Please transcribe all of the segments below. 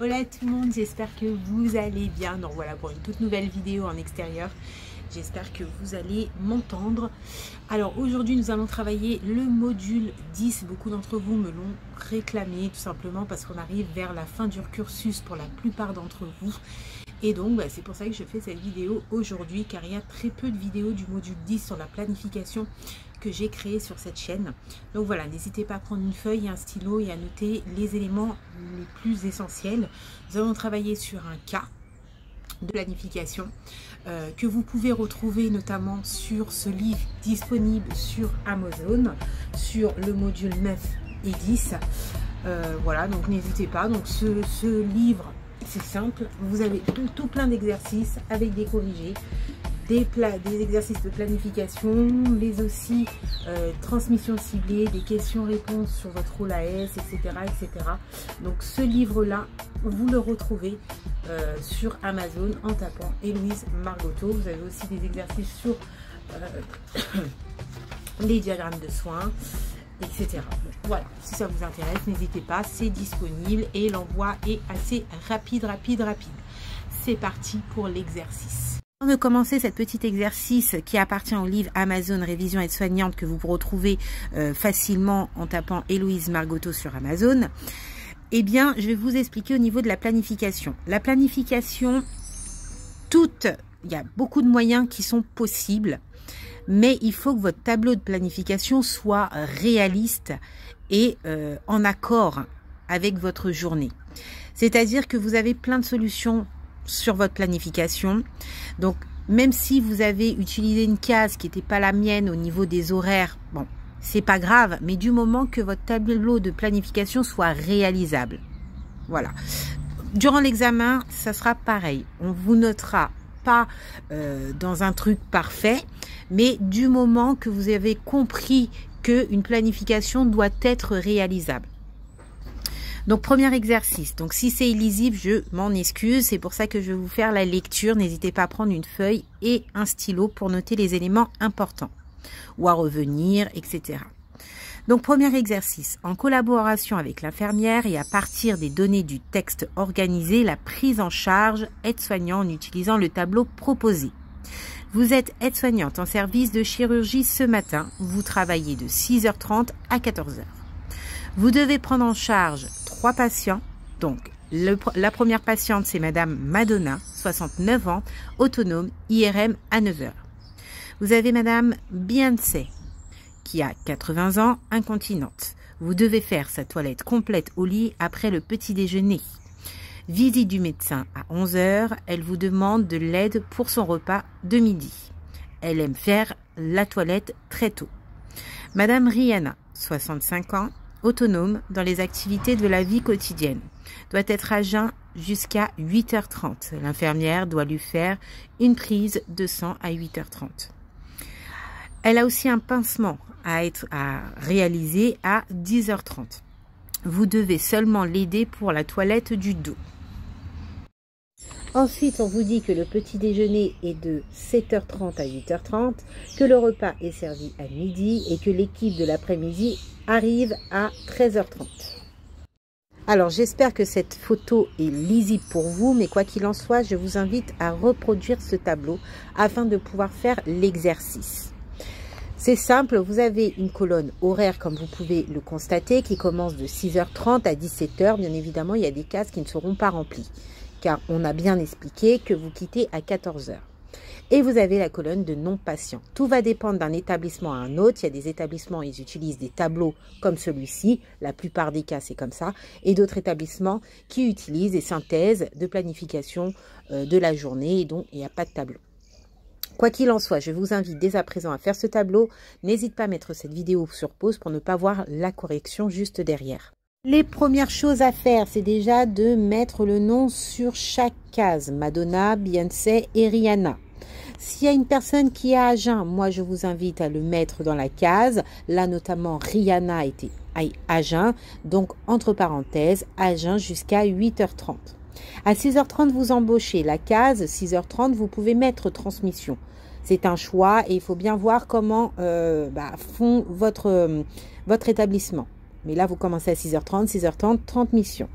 Hola tout le monde, j'espère que vous allez bien. Donc voilà pour une toute nouvelle vidéo en extérieur. J'espère que vous allez m'entendre. Alors aujourd'hui nous allons travailler le module 10. Beaucoup d'entre vous me l'ont réclamé tout simplement parce qu'on arrive vers la fin du cursus pour la plupart d'entre vous. Et donc c'est pour ça que je fais cette vidéo aujourd'hui, car il y a très peu de vidéos du module 10 sur la planification que j'ai créé sur cette chaîne. Donc voilà, n'hésitez pas à prendre une feuille et un stylo et à noter les éléments les plus essentiels. Nous allons travailler sur un cas de planification que vous pouvez retrouver notamment sur ce livre disponible sur Amazon, sur le module 9 et 10. Voilà, donc n'hésitez pas. Donc ce livre, c'est simple, vous avez tout plein d'exercices avec des corrigés, des exercices de planification, mais aussi transmission ciblée, des questions-réponses sur votre rôle AS, etc., etc. Donc ce livre-là, vous le retrouvez sur Amazon en tapant Héloïse Margotto. Vous avez aussi des exercices sur les diagrammes de soins, etc. Donc, voilà, si ça vous intéresse, n'hésitez pas, c'est disponible et l'envoi est assez rapide. C'est parti pour l'exercice. Avant de commencer cet petit exercice qui appartient au livre Amazon Révision aide-soignante que vous retrouvez facilement en tapant Héloïse Margotto sur Amazon, eh bien, je vais vous expliquer au niveau de la planification. La planification, il y a beaucoup de moyens qui sont possibles, mais il faut que votre tableau de planification soit réaliste et en accord avec votre journée. C'est-à-dire que vous avez plein de solutions sur votre planification. Donc, même si vous avez utilisé une case qui n'était pas la mienne au niveau des horaires, bon, c'est pas grave, mais du moment que votre tableau de planification soit réalisable. Voilà. Durant l'examen, ça sera pareil. On vous notera pas dans un truc parfait, mais du moment que vous avez compris qu'une planification doit être réalisable. Donc, premier exercice. Donc, si c'est illisible, je m'en excuse. C'est pour ça que je vais vous faire la lecture. N'hésitez pas à prendre une feuille et un stylo pour noter les éléments importants ou à revenir, etc. Donc, premier exercice. En collaboration avec l'infirmière et à partir des données du texte organisé, la prise en charge aide-soignant en utilisant le tableau proposé. Vous êtes aide-soignante en service de chirurgie ce matin. Vous travaillez de 6h30 à 14h. Vous devez prendre en charge 3 patients. Donc, la première patiente, c'est Madame Madonna, 69 ans, autonome, IRM à 9h. Vous avez Madame Beyoncé, qui a 80 ans, incontinente. Vous devez faire sa toilette complète au lit après le petit déjeuner. Visite du médecin à 11h. Elle vous demande de l'aide pour son repas de midi. Elle aime faire la toilette très tôt. Madame Rihanna, 65 ans, autonome dans les activités de la vie quotidienne, doit être à jeun jusqu'à 8h30. L'infirmière doit lui faire une prise de sang à 8h30. Elle a aussi un pincement à réaliser à 10h30. Vous devez seulement l'aider pour la toilette du dos. Ensuite, on vous dit que le petit déjeuner est de 7h30 à 8h30, que le repas est servi à midi et que l'équipe de l'après-midi arrive à 13h30. Alors, j'espère que cette photo est lisible pour vous, mais quoi qu'il en soit, je vous invite à reproduire ce tableau afin de pouvoir faire l'exercice. C'est simple, vous avez une colonne horaire, comme vous pouvez le constater, qui commence de 6h30 à 17h. Bien évidemment, il y a des cases qui ne seront pas remplies, car on a bien expliqué que vous quittez à 14h. Et vous avez la colonne de non-patients. Tout va dépendre d'un établissement à un autre. Il y a des établissements, ils utilisent des tableaux comme celui-ci. La plupart des cas, c'est comme ça. Et d'autres établissements qui utilisent des synthèses de planification de la journée. Et donc, il n'y a pas de tableau. Quoi qu'il en soit, je vous invite dès à présent à faire ce tableau. N'hésite pas à mettre cette vidéo sur pause pour ne pas voir la correction juste derrière. Les premières choses à faire, c'est déjà de mettre le nom sur chaque case. Madonna, Beyoncé et Rihanna. S'il y a une personne qui est à jeun, moi je vous invite à le mettre dans la case. Là notamment Rihanna était à jeun, donc entre parenthèses, à jeun jusqu'à 8h30. À 6h30, vous embauchez la case. 6h30, vous pouvez mettre transmission. C'est un choix et il faut bien voir comment font votre établissement. Mais là, vous commencez à 6h30, 6h30, 30 missions.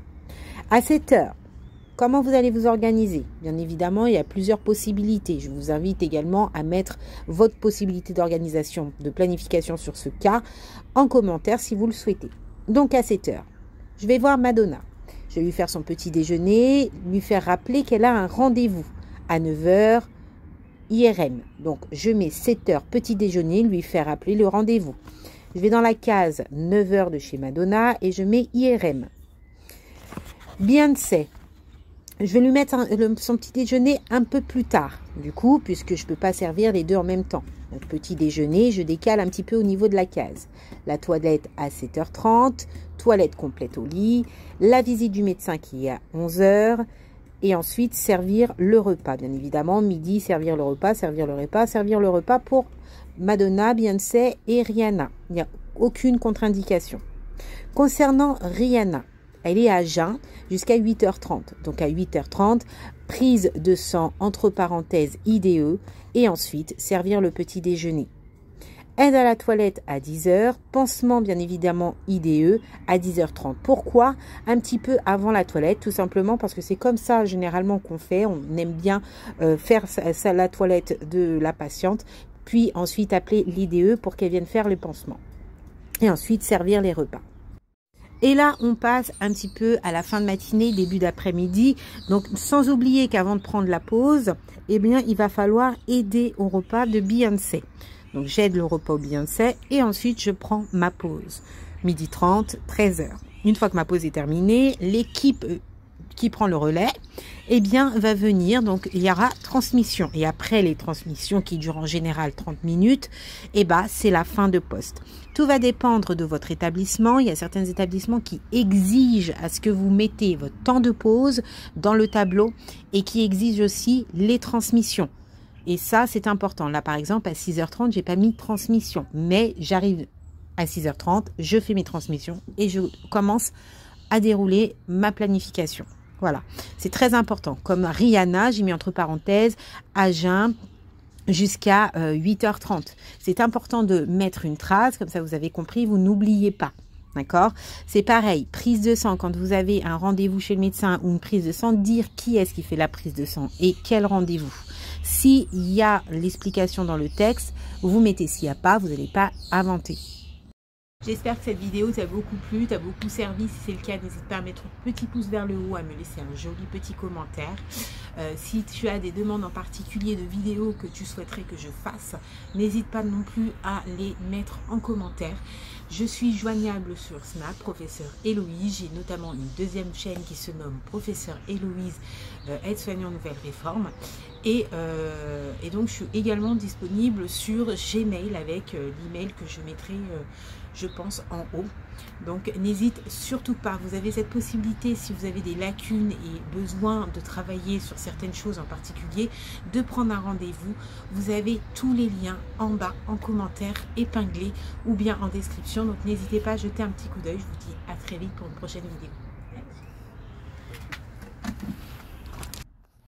À 7h, comment vous allez vous organiser? Bien évidemment, il y a plusieurs possibilités. Je vous invite également à mettre votre possibilité d'organisation, de planification sur ce cas en commentaire si vous le souhaitez. Donc à 7 h, je vais voir Madonna. Je vais lui faire son petit déjeuner, lui faire rappeler qu'elle a un rendez-vous à 9 h IRM. Donc je mets 7 h petit déjeuner, lui faire rappeler le rendez-vous. Je vais dans la case 9 h de chez Madonna et je mets IRM. Beyoncé, je vais lui mettre son petit déjeuner un peu plus tard, du coup, puisque je ne peux pas servir les deux en même temps. Donc, petit déjeuner, je décale un petit peu au niveau de la case. La toilette à 7 h 30, toilette complète au lit, la visite du médecin qui est à 11 h, et ensuite servir le repas. Bien évidemment, midi, servir le repas, servir le repas, servir le repas pour Madonna, Beyoncé et Rihanna. Il n'y a aucune contre-indication. Concernant Rihanna, elle est à jeun jusqu'à 8 h 30. Donc à 8 h 30, prise de sang entre parenthèses IDE et ensuite servir le petit déjeuner. Aide à la toilette à 10 h, pansement bien évidemment IDE à 10 h 30. Pourquoi? Un petit peu avant la toilette, tout simplement parce que c'est comme ça généralement qu'on fait. On aime bien faire la toilette de la patiente, puis ensuite appeler l'IDE pour qu'elle vienne faire le pansement. Et ensuite servir les repas. Et là, on passe un petit peu à la fin de matinée, début d'après-midi. Donc, sans oublier qu'avant de prendre la pause, eh bien, il va falloir aider au repas de Beyoncé. Donc, j'aide le repas au Beyoncé et ensuite, je prends ma pause. Midi 30, 13 h. Une fois que ma pause est terminée, l'équipe qui prend le relais, eh bien, va venir. Donc, il y aura transmission. Et après les transmissions qui durent en général 30 minutes, eh ben, c'est la fin de poste. Tout va dépendre de votre établissement. Il y a certains établissements qui exigent à ce que vous mettez votre temps de pause dans le tableau et qui exigent aussi les transmissions. Et ça, c'est important. Là, par exemple, à 6 h 30, j'ai pas mis de transmission. Mais j'arrive à 6 h 30, je fais mes transmissions et je commence à dérouler ma planification. Voilà, c'est très important. Comme Rihanna, j'ai mis entre parenthèses à jeun jusqu'à 8 h 30. C'est important de mettre une trace, comme ça vous avez compris, vous n'oubliez pas. D'accord? C'est pareil, prise de sang, quand vous avez un rendez-vous chez le médecin ou une prise de sang, dire qui est-ce qui fait la prise de sang et quel rendez-vous. S'il y a l'explication dans le texte, vous mettez. S'il n'y a pas, vous n'allez pas inventer. J'espère que cette vidéo t'a beaucoup plu, t'a beaucoup servi. Si c'est le cas, n'hésite pas à mettre un petit pouce vers le haut, à me laisser un joli petit commentaire. Si tu as des demandes en particulier de vidéos que tu souhaiterais que je fasse, n'hésite pas non plus à les mettre en commentaire. Je suis joignable sur Snap, Professeur Héloïse. J'ai notamment une deuxième chaîne qui se nomme Professeur Héloïse, aide-soignant nouvelle réforme. Et donc, je suis également disponible sur Gmail avec l'email que je mettrai, je pense, en haut. Donc, n'hésite surtout pas. Vous avez cette possibilité, si vous avez des lacunes et besoin de travailler sur certaines choses en particulier, de prendre un rendez-vous. Vous avez tous les liens en bas, en commentaire, épinglés ou bien en description. Donc, n'hésitez pas à jeter un petit coup d'œil. Je vous dis à très vite pour une prochaine vidéo.